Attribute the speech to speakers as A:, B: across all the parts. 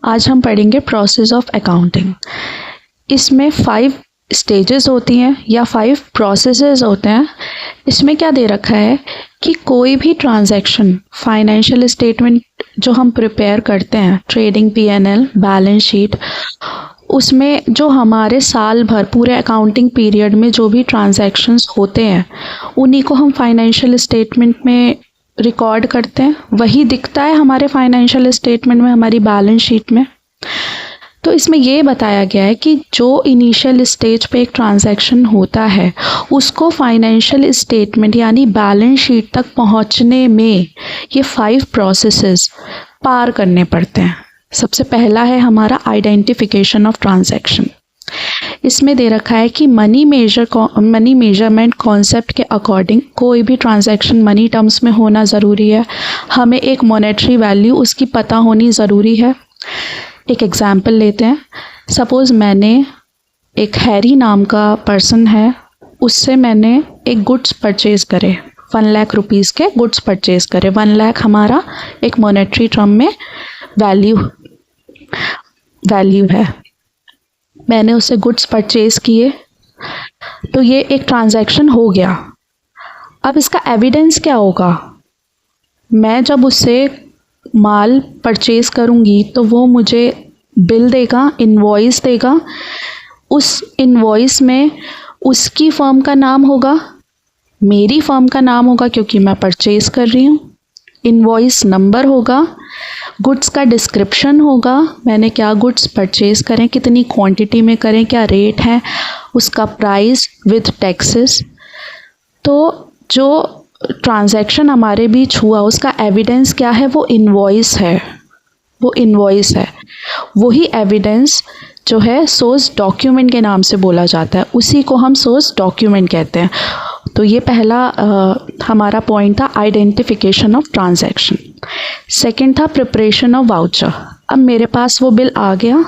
A: आज हम पढ़ेंगे प्रोसेस ऑफ अकाउंटिंग। इसमें 5 स्टेजेस होती हैं या 5 प्रोसेसेस होते हैं। इसमें क्या दे रखा है कि कोई भी ट्रांजैक्शन, फाइनेंशियल स्टेटमेंट जो हम प्रिपेयर करते हैं, ट्रेडिंग P&L, बैलेंस शीट, उसमें जो हमारे साल भर पूरे अकाउंटिंग पीरियड में जो भी ट्रांजैक्शंस होते हैं उन्हीं को हम फाइनेंशियल स्टेटमेंट में रिकॉर्ड करते हैं। वही दिखता है हमारे फाइनेंशियल स्टेटमेंट में, हमारी बैलेंस शीट में। तो इसमें ये बताया गया है कि जो इनिशियल स्टेज पे एक ट्रांजैक्शन होता है उसको फाइनेंशियल स्टेटमेंट यानी बैलेंस शीट तक पहुंचने में ये 5 प्रोसेसेस पार करने पड़ते हैं। सबसे पहला है हमारा आइडेंटिफिकेशन ऑफ ट्रांजैक्शन। इसमें दे रखा है कि मनी मेजरमेंट कॉन्सेप्ट के अकॉर्डिंग कोई भी ट्रांजैक्शन मनी टर्म्स में होना ज़रूरी है। हमें एक मॉनेटरी वैल्यू उसकी पता होनी ज़रूरी है। एक एग्जांपल लेते हैं। सपोज़ मैंने एक हैरी नाम का पर्सन है, उससे मैंने एक गुड्स परचेज़ करे, 1 लाख रुपीज़ के गुड्स परचेज़ करे। 1 लाख हमारा एक मॉनेटरी टर्म में वैल्यू है। मैंने उससे गुड्स परचेज़ किए, तो ये एक ट्रांजैक्शन हो गया। अब इसका एविडेंस क्या होगा? मैं जब उससे माल परचेज़ करूँगी तो वो मुझे बिल देगा, इनवॉइस देगा। उस इनवॉइस में उसकी फर्म का नाम होगा, मेरी फर्म का नाम होगा क्योंकि मैं परचेज़ कर रही हूँ। इनवॉइस नंबर होगा, गुड्स का डिस्क्रिप्शन होगा, मैंने क्या गुड्स परचेज़ करें, कितनी क्वांटिटी में करें, क्या रेट है, उसका प्राइस विद टैक्सेस। तो जो ट्रांजैक्शन हमारे बीच हुआ उसका एविडेंस क्या है? वो इनवॉइस है। वही एविडेंस जो है सोर्स डॉक्यूमेंट के नाम से बोला जाता है, उसी को हम सोर्स डॉक्यूमेंट कहते हैं। तो ये पहला हमारा पॉइंट था, आइडेंटिफिकेशन ऑफ ट्रांजैक्शन। सेकंड था प्रिपरेशन ऑफ वाउचर। अब मेरे पास वो बिल आ गया,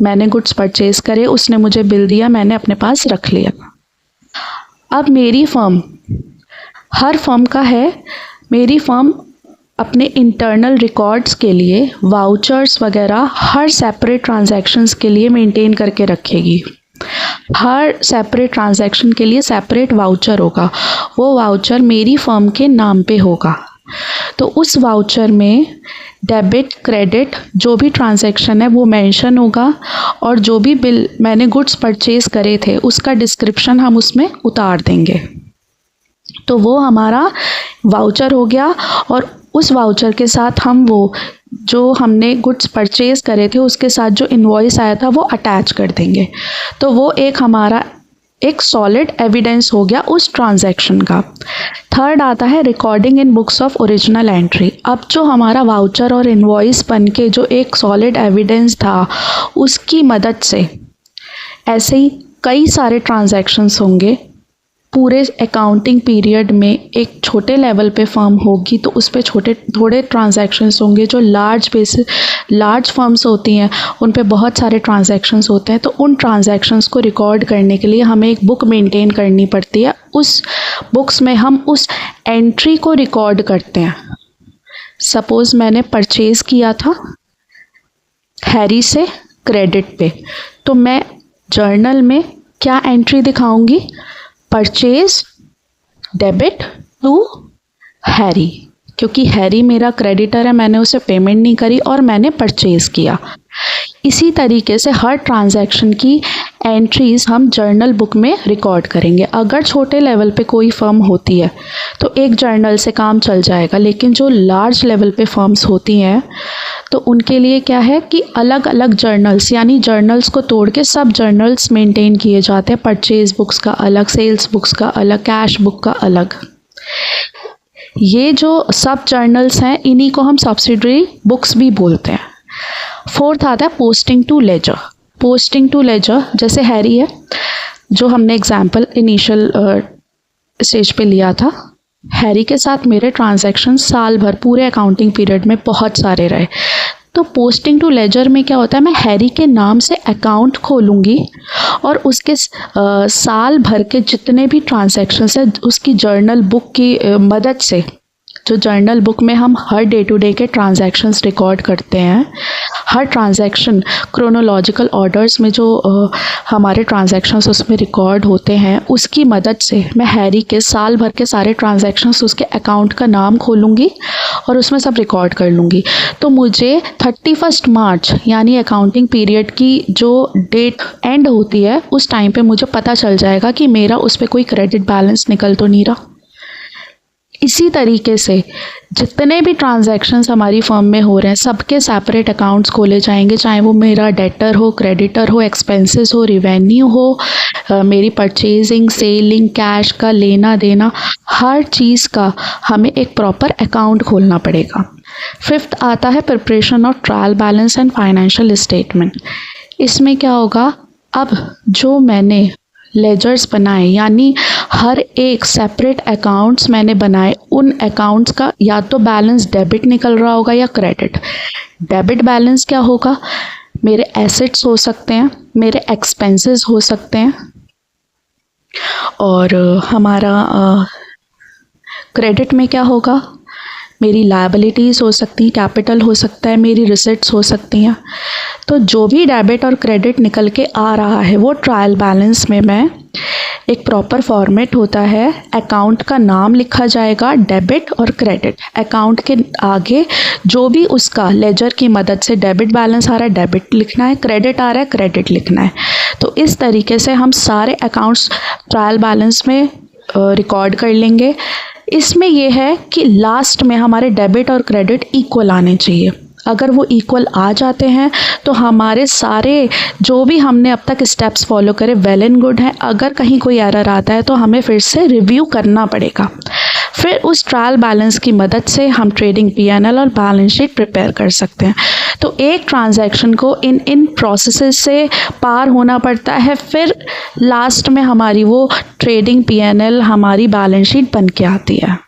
A: मैंने गुड्स परचेज़ करे, उसने मुझे बिल दिया, मैंने अपने पास रख लिया। अब मेरी फर्म, हर फर्म का है, मेरी फर्म अपने इंटरनल रिकॉर्ड्स के लिए वाउचर्स वगैरह हर सेपरेट ट्रांजैक्शंस के लिए मेंटेन करके रखेगी। हर सेपरेट ट्रांजैक्शन के लिए सेपरेट वाउचर होगा। वो वाउचर मेरी फर्म के नाम पे होगा। तो उस वाउचर में डेबिट, क्रेडिट जो भी ट्रांजैक्शन है वो मेंशन होगा, और जो भी बिल मैंने गुड्स परचेज़ करे थे उसका डिस्क्रिप्शन हम उसमें उतार देंगे। तो वो हमारा वाउचर हो गया, और उस वाउचर के साथ हम वो जो हमने गुड्स परचेज़ करे थे उसके साथ जो इनवॉइस आया था वो अटैच कर देंगे। तो वो एक हमारा एक सॉलिड एविडेंस हो गया उस ट्रांजैक्शन का। थर्ड आता है recording in books of original entry. अब जो हमारा वाउचर और इनवॉइस बन के जो एक सॉलिड एविडेंस था, उसकी मदद से ऐसे ही कई सारे ट्रांजैक्शंस होंगे। पूरे अकाउंटिंग पीरियड में एक छोटे लेवल पे फर्म होगी तो उस पे थोड़े ट्रांजैक्शंस होंगे। जो लार्ज फर्म्स होती हैं उन पे बहुत सारे ट्रांजैक्शंस होते हैं। तो उन ट्रांजैक्शंस को रिकॉर्ड करने के लिए हमें एक बुक मेंटेन करनी पड़ती है। उस बुक्स में हम उस एंट्री को रिकॉर्ड करते हैं। सपोज़ मैंने परचेज़ किया था हैरी से क्रेडिट पे, तो मैं जर्नल में क्या एंट्री दिखाऊंगी? परचेज डेबिट टू हैरी, क्योंकि हैरी मेरा क्रेडिटर है, मैंने उसे पेमेंट नहीं करी और मैंने परचेज़ किया। इसी तरीके से हर ट्रांजैक्शन की एंट्रीज़ हम जर्नल बुक में रिकॉर्ड करेंगे। अगर छोटे लेवल पे कोई फर्म होती है तो एक जर्नल से काम चल जाएगा, लेकिन जो लार्ज लेवल पे फर्म्स होती हैं तो उनके लिए क्या है कि अलग अलग जर्नल्स, यानी जर्नल्स को तोड़ के सब जर्नल्स मेंटेन किए जाते हैं। परचेज बुक्स का अलग, सेल्स बुक्स का अलग, कैश बुक का अलग। ये जो सब जर्नल्स हैं इन्हीं को हम सब्सिडरी बुक्स भी बोलते हैं। फोर्थ आता है posting to ledger. Posting to ledger, जैसे हैरी है जो हमने एग्जाम्पल इनिशियल स्टेज पे लिया था, हैरी के साथ मेरे ट्रांजैक्शन साल भर पूरे अकाउंटिंग पीरियड में बहुत सारे रहे। तो पोस्टिंग टू लेजर में क्या होता है, मैं हैरी के नाम से अकाउंट खोलूँगी और उसके साल भर के जितने भी ट्रांजैक्शंस है उसकी जर्नल बुक की मदद से जो जर्नल बुक में हम हर डे टू डे के ट्रांजैक्शंस रिकॉर्ड करते हैं, हर ट्रांजैक्शन क्रोनोलॉजिकल ऑर्डर्स में जो हमारे ट्रांजैक्शंस उसमें रिकॉर्ड होते हैं, उसकी मदद से मैं हैरी के साल भर के सारे ट्रांजैक्शंस उसके अकाउंट का नाम खोलूँगी और उसमें सब रिकॉर्ड कर लूँगी। तो मुझे 31 मार्च यानी अकाउंटिंग पीरियड की जो डेट एंड होती है उस टाइम पे मुझे पता चल जाएगा कि मेरा उस पर कोई क्रेडिट बैलेंस निकल तो नहीं रहा। इसी तरीके से जितने भी ट्रांजैक्शंस हमारी फर्म में हो रहे हैं सबके सेपरेट अकाउंट्स खोले जाएंगे, चाहे वो मेरा डेटर हो, क्रेडिटर हो, एक्सपेंसेस हो, रिवेन्यू हो, मेरी परचेजिंग, सेलिंग, कैश का लेना देना, हर चीज़ का हमें एक प्रॉपर अकाउंट खोलना पड़ेगा। 5th आता है preparation of trial balance and financial statement. इसमें क्या होगा, अब जो मैंने लेजर्स बनाए यानी हर एक सेपरेट अकाउंट्स मैंने बनाए, उन अकाउंट्स का या तो बैलेंस डेबिट निकल रहा होगा या क्रेडिट। डेबिट बैलेंस क्या होगा, मेरे एसेट्स हो सकते हैं, मेरे एक्सपेंसेस हो सकते हैं, और हमारा क्रेडिट में क्या होगा, मेरी लायबिलिटीज़ हो सकती हैं, कैपिटल हो सकता है, मेरी रिसिट्स हो सकती हैं। तो जो भी डेबिट और क्रेडिट निकल के आ रहा है वो ट्रायल बैलेंस में मैं एक प्रॉपर फॉर्मेट होता है, अकाउंट का नाम लिखा जाएगा, डेबिट और क्रेडिट। अकाउंट के आगे जो भी उसका लेजर की मदद से डेबिट बैलेंस आ रहा है डेबिट लिखना है, क्रेडिट आ रहा है क्रेडिट लिखना है। तो इस तरीके से हम सारे अकाउंट्स ट्रायल बैलेंस में रिकॉर्ड कर लेंगे। इसमें यह है कि लास्ट में हमारे डेबिट और क्रेडिट इक्वल आने चाहिए। अगर वो इक्वल आ जाते हैं तो हमारे सारे जो भी हमने अब तक स्टेप्स फॉलो करे वेल एंड गुड है। अगर कहीं कोई एरर आता है तो हमें फिर से रिव्यू करना पड़ेगा। फिर उस ट्रायल बैलेंस की मदद से हम ट्रेडिंग P&L और बैलेंस शीट प्रिपेयर कर सकते हैं। तो एक ट्रांजैक्शन को इन प्रोसेसेस से पार होना पड़ता है, फिर लास्ट में हमारी वो ट्रेडिंग P&L हमारी बैलेंस शीट बन के आती है।